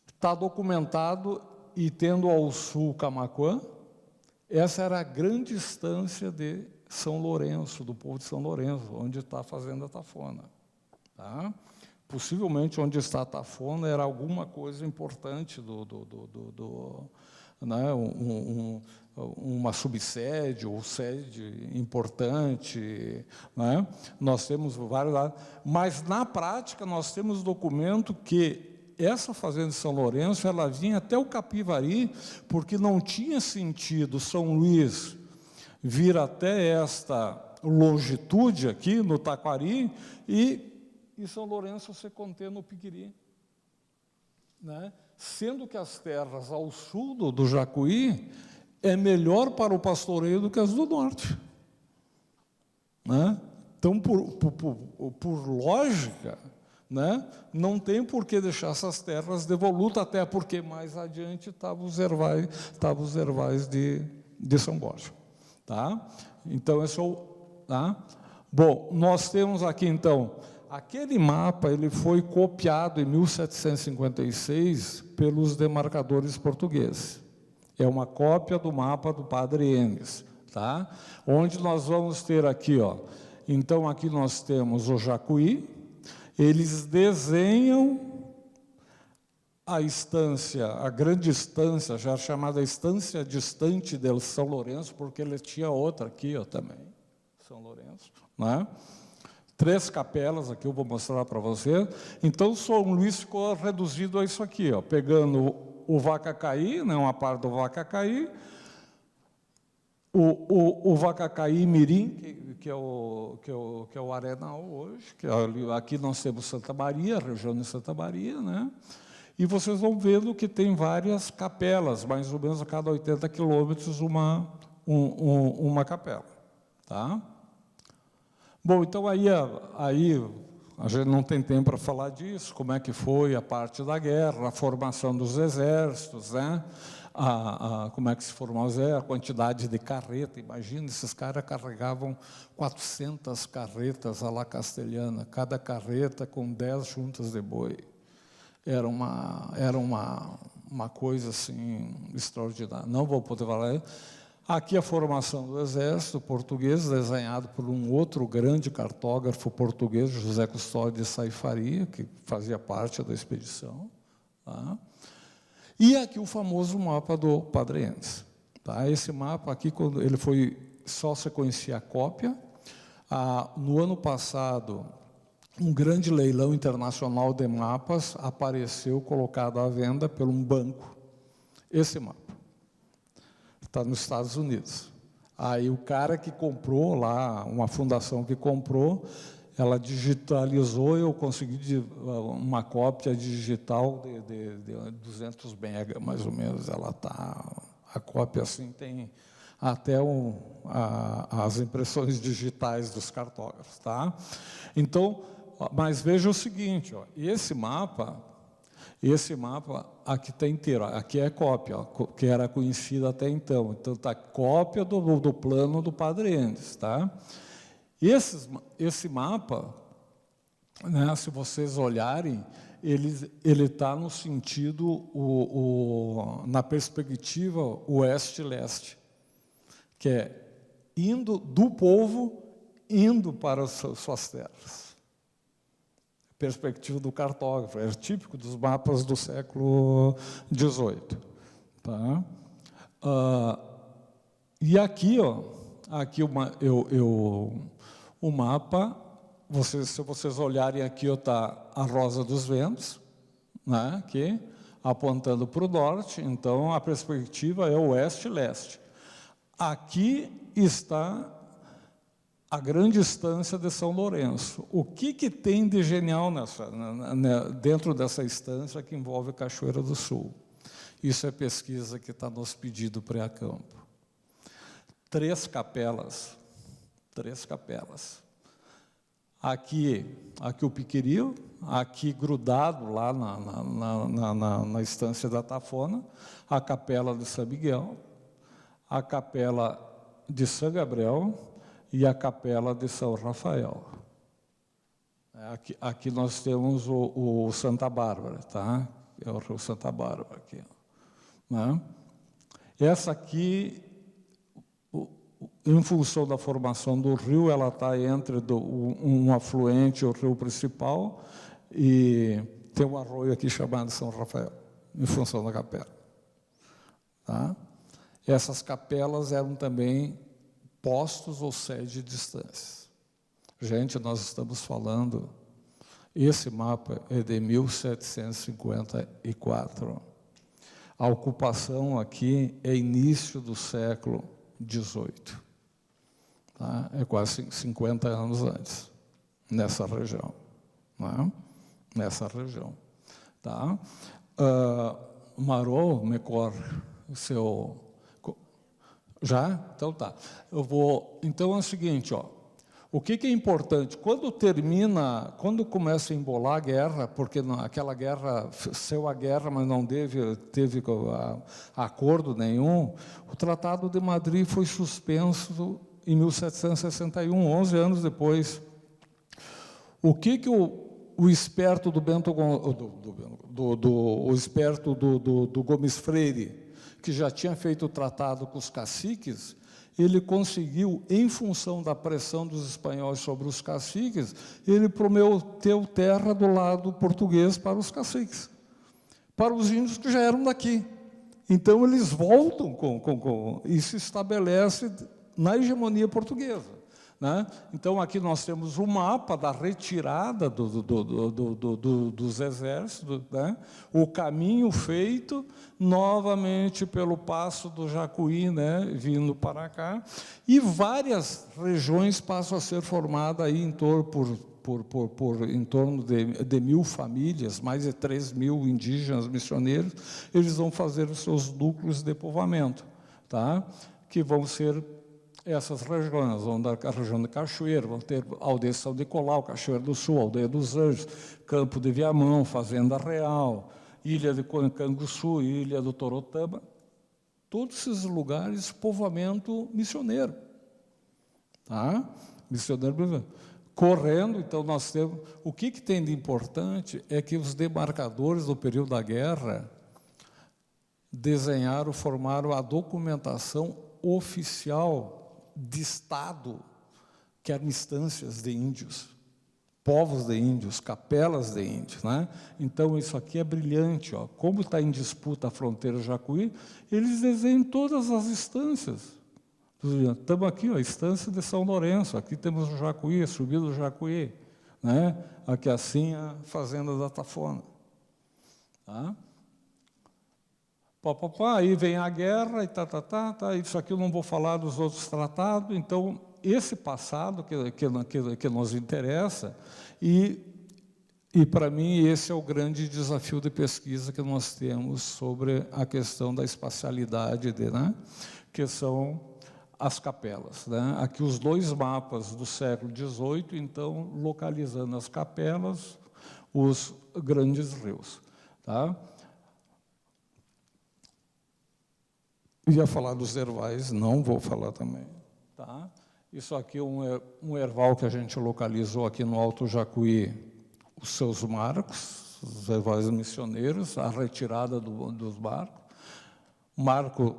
está documentado, e tendo ao sul Camaquã, essa era a grande estância de São Lourenço, do povo de São Lourenço, onde está a fazenda Tafona. Tá? Possivelmente, onde está a Tafona, era alguma coisa importante né, uma subsede ou sede importante. Né? Nós temos vários lá. Mas, na prática, nós temos documento que essa fazenda de São Lourenço, ela vinha até o Capivari, porque não tinha sentido São Luís vir até esta longitude aqui, no Taquari, e São Lourenço se conter no Piquiri. Né? sendo que as terras ao sul do Jacuí é melhor para o pastoreio do que as do norte. Né? Então, por lógica, né, não tem por que deixar essas terras devolutas, até porque mais adiante estavam os ervais de São Borja. Tá? Então, esse é o... Tá? Bom, nós temos aqui, então, aquele mapa ele foi copiado em 1756 pelos demarcadores portugueses. É uma cópia do mapa do Padre Enes, tá? Onde nós vamos ter aqui, ó. Então, aqui nós temos o Jacuí. Eles desenham a estância, a grande estância, já chamada Estância Distante de São Lourenço, porque ele tinha outra aqui, ó, também, São Lourenço, né? 3 capelas, aqui eu vou mostrar para você. Então, São Luís ficou reduzido a isso aqui, ó, pegando o Vacacaí, né, uma parte do Vacacaí, o Vacacaí Mirim, que é o Arenal hoje, que aqui nós temos Santa Maria, a região de Santa Maria, né? E vocês vão vendo que tem várias capelas, mais ou menos a cada 80 quilômetros uma capela. Tá? Bom, então aí a gente não tem tempo para falar disso, como é que foi a parte da guerra, a formação dos exércitos, né? Como é que se formou a quantidade de carreta. Imagina, esses caras carregavam 400 carretas à la castelhana, cada carreta com 10 juntas de boi. Era uma coisa assim extraordinária. Não vou poder falar. Aqui a formação do exército português, desenhado por um outro grande cartógrafo português, José Custódio de Saifaria, que fazia parte da expedição. Tá? E aqui o famoso mapa do Padre Enes. Tá? Esse mapa aqui, quando ele foi, só se conhecia a cópia. No ano passado, um grande leilão internacional de mapas apareceu colocado à venda por um banco. Esse mapa está nos Estados Unidos. Aí o cara que comprou lá, uma fundação que comprou, ela digitalizou, eu consegui uma cópia digital de 200 mega, mais ou menos. Ela tá, a cópia assim tem até as impressões digitais dos cartógrafos, tá? Então, mas veja o seguinte, ó, esse mapa aqui está inteiro, aqui é cópia, ó, que era conhecida até então. Então está cópia do plano do Padre Enes, tá? Esse mapa, né, se vocês olharem, ele está no sentido, na perspectiva oeste-leste, que é indo do povo, indo para as suas terras. Perspectiva do cartógrafo, é típico dos mapas do século XVIII. Tá? E aqui, ó, o mapa, se vocês olharem aqui, está a Rosa dos Ventos, né, aqui, apontando para o norte, então a perspectiva é oeste-leste. Aqui está a grande estância de São Lourenço. O que tem de genial dentro dessa estância que envolve a Cachoeira do Sul? Isso é pesquisa que está nos pedindo pré-campo. 3 capelas. Aqui o Piquiril, aqui grudado lá na estância da Tafona, a capela de São Miguel, a capela de São Gabriel e a capela de São Rafael. Aqui nós temos o Santa Bárbara, tá? É o Rio Santa Bárbara aqui. Né? Essa aqui, em função da formação do rio, ela está entre um afluente e o rio principal, e tem um arroio aqui chamado São Rafael, em função da capela. Tá? Essas capelas eram também postos ou sede de estâncias. Gente, nós estamos falando, esse mapa é de 1754. A ocupação aqui é início do século XVIII. Tá? É quase 50 anos antes, nessa região. Né? Nessa região. Tá? Marô, Mecor, seu... Já? Então tá. Então é o seguinte, ó. O que é importante? Quando começa a embolar a guerra, porque aquela guerra, saiu a guerra, mas não teve acordo nenhum, o Tratado de Madrid foi suspenso em 1761, 11 anos depois. O que o esperto do Gomes Freire, que já tinha feito o tratado com os caciques, ele conseguiu, em função da pressão dos espanhóis sobre os caciques, ele prometeu terra do lado português para os caciques, para os índios que já eram daqui. Então, eles voltam e se estabelece na hegemonia portuguesa. Né? Então, aqui nós temos o mapa da retirada dos exércitos, né? O caminho feito novamente pelo Passo do Jacuí, né? Vindo para cá, e várias regiões passam a ser formadas aí em torno, em torno de 1.000 famílias, mais de 3.000 indígenas missioneiros. Eles vão fazer os seus núcleos de povoamento, tá? Que vão ser essas regiões, vão dar a região de Cachoeira, vão ter Aldeia de São Nicolau, Cachoeira do Sul, Aldeia dos Anjos, Campo de Viamão, Fazenda Real, Ilha de Canguçu, Ilha do Torotama, todos esses lugares, povoamento missioneiro. Tá? Missioneiro correndo, então nós temos... O que tem de importante é que os demarcadores do período da guerra desenharam, formaram a documentação oficial de Estado, que eram instâncias de índios, povos de índios, capelas de índios. Né? Então, isso aqui é brilhante. Ó. Como está em disputa a fronteira Jacuí, eles desenham todas as instâncias. Estamos aqui, ó, a instância de São Lourenço, aqui temos o Jacuí, a subida do Jacuí. Né? Aqui assim a fazenda da Tafona. Tá? Aí vem a guerra, e isso aqui eu não vou falar dos outros tratados. Então, esse passado que nos interessa, e para mim esse é o grande desafio de pesquisa que nós temos sobre a questão da espacialidade, né? Que são as capelas. Né? Aqui os dois mapas do século XVIII, então, localizando as capelas, os grandes rios. Tá? Ia falar dos ervais, não vou falar também. Tá? Isso aqui é um erval que a gente localizou aqui no Alto Jacuí, os seus marcos, os ervais missioneiros, a retirada dos barcos. Marco,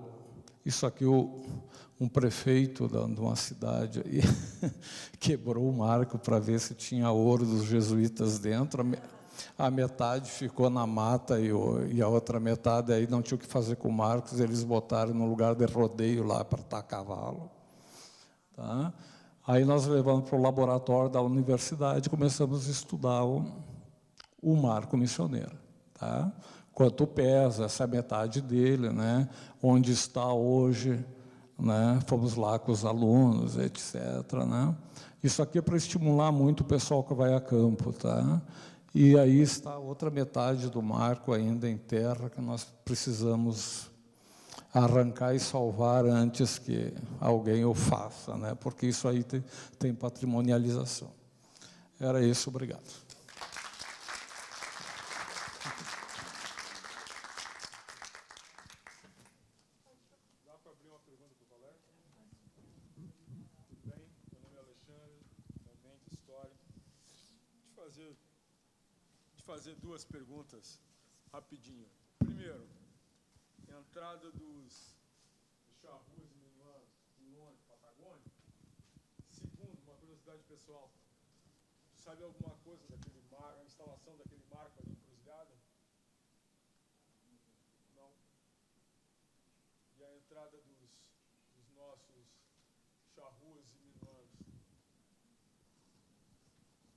isso aqui, um prefeito de uma cidade aí, quebrou o marco para ver se tinha ouro dos jesuítas dentro. A metade ficou na mata e a outra metade aí não tinha o que fazer com Marcos, eles botaram no lugar de rodeio lá para estar cavalo. Tá? Aí nós levamos para o laboratório da universidade e começamos a estudar o marco missioneiro. Tá? Quanto pesa, essa metade dele, né? Onde está hoje, né? Fomos lá com os alunos, etc. Né? Isso aqui é para estimular muito o pessoal que vai a campo. Tá? E aí está a outra metade do marco ainda em terra, que nós precisamos arrancar e salvar antes que alguém o faça, né? Porque isso aí tem patrimonialização. Era isso, obrigado. Dá para abrir uma pergunta para o colega? Tudo bem? Meu nome é Alexandre, também de História. Fazer duas perguntas rapidinho. Primeiro, entrada dos charrus e Minuano de Patagônia. Segundo, uma curiosidade pessoal. Sabe alguma coisa daquele mar, a instalação daquele marco ali em Cruzilhada? Não. E a entrada dos nossos charrus e Minuanos?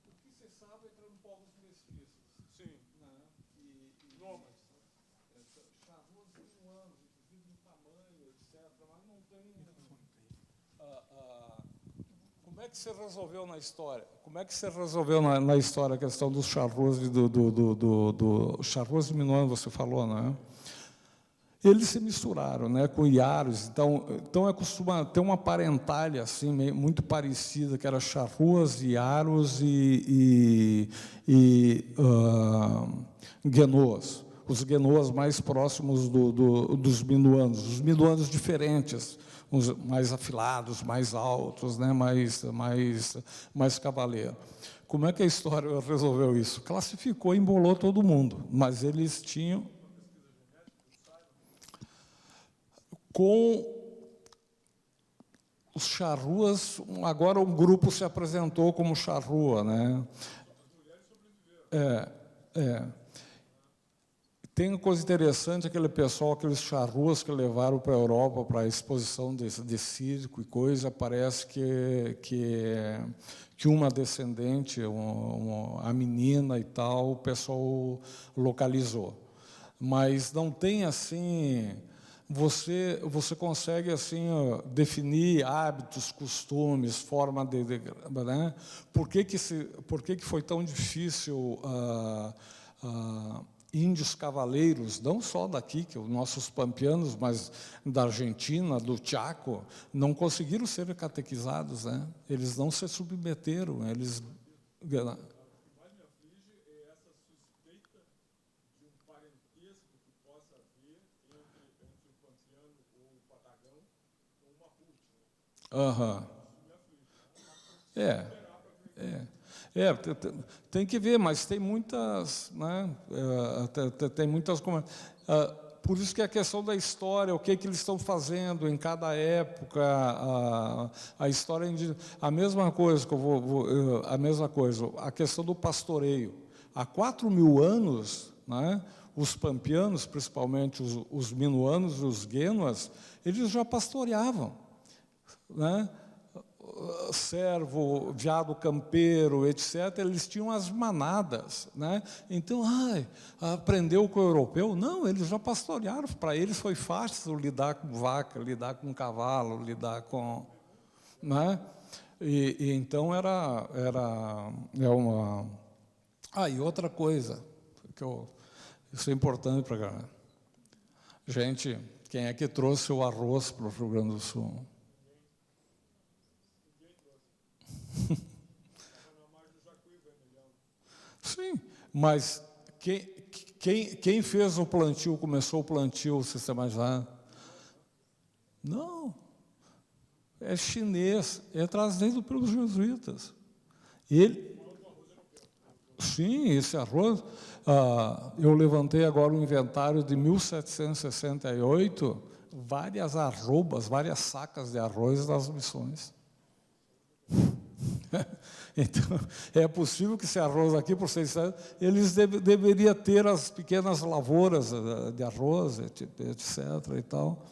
O que você sabe entrando povos mestiços? Sim. Né? E nômades. Charrus e Minuanos, inclusive em tamanho, etc. Mas não tem... Como é que você resolveu na história? Como é que você resolveu na história a questão dos charrus e do charrus e Minuano, você falou, né? eles se misturaram, né, com Iaros. Então costuma ter uma parentalha assim, muito parecida, que era charruas, Iaros e guenoas. Os guenoas mais próximos dos minuanos. Os minuanos diferentes, uns mais afilados, mais altos, né, mais cavaleiro. Como é que a história resolveu isso? Classificou e embolou todo mundo, mas eles tinham... Com os charruas, agora um grupo se apresentou como charrua, né? Tem uma coisa interessante, aquele pessoal, aqueles charruas que levaram para a Europa para a exposição de circo e coisa, parece que uma descendente, a menina e tal, o pessoal localizou. Mas não tem assim... Você consegue assim definir hábitos, costumes, forma né? Por que foi tão difícil índios cavaleiros, não só daqui, que os nossos pampeanos, mas da Argentina, do Chaco, não conseguiram ser catequizados, né? Eles não se submeteram, eles... Aham. Tem que ver, mas tem muitas, né? Tem muitas por isso que a questão da história, o que eles estão fazendo em cada época, a história a mesma coisa que a mesma coisa, a questão do pastoreio. Há 4.000 anos, né? Os pampeanos, principalmente os minuanos, os guenuas, eles já pastoreavam. Né? Servo, veado campeiro, etc., eles tinham as manadas, né? Então, aprendeu com o europeu? Não, eles já pastorearam, para eles foi fácil lidar com vaca, lidar com cavalo, lidar com... Né? E então é uma... E outra coisa, isso é importante para a galera. Gente, quem é que trouxe o arroz para o Rio Grande do Sul? Sim, mas quem fez o plantio, começou o plantio sistematizado? Não, é chinês, é trazido pelos jesuítas. Sim, esse arroz, eu levantei agora o inventário de 1768, várias arrobas, várias sacas de arroz das missões. Então, é possível que esse arroz aqui, por 600, eles deveriam ter as pequenas lavouras de arroz, etc. e tal.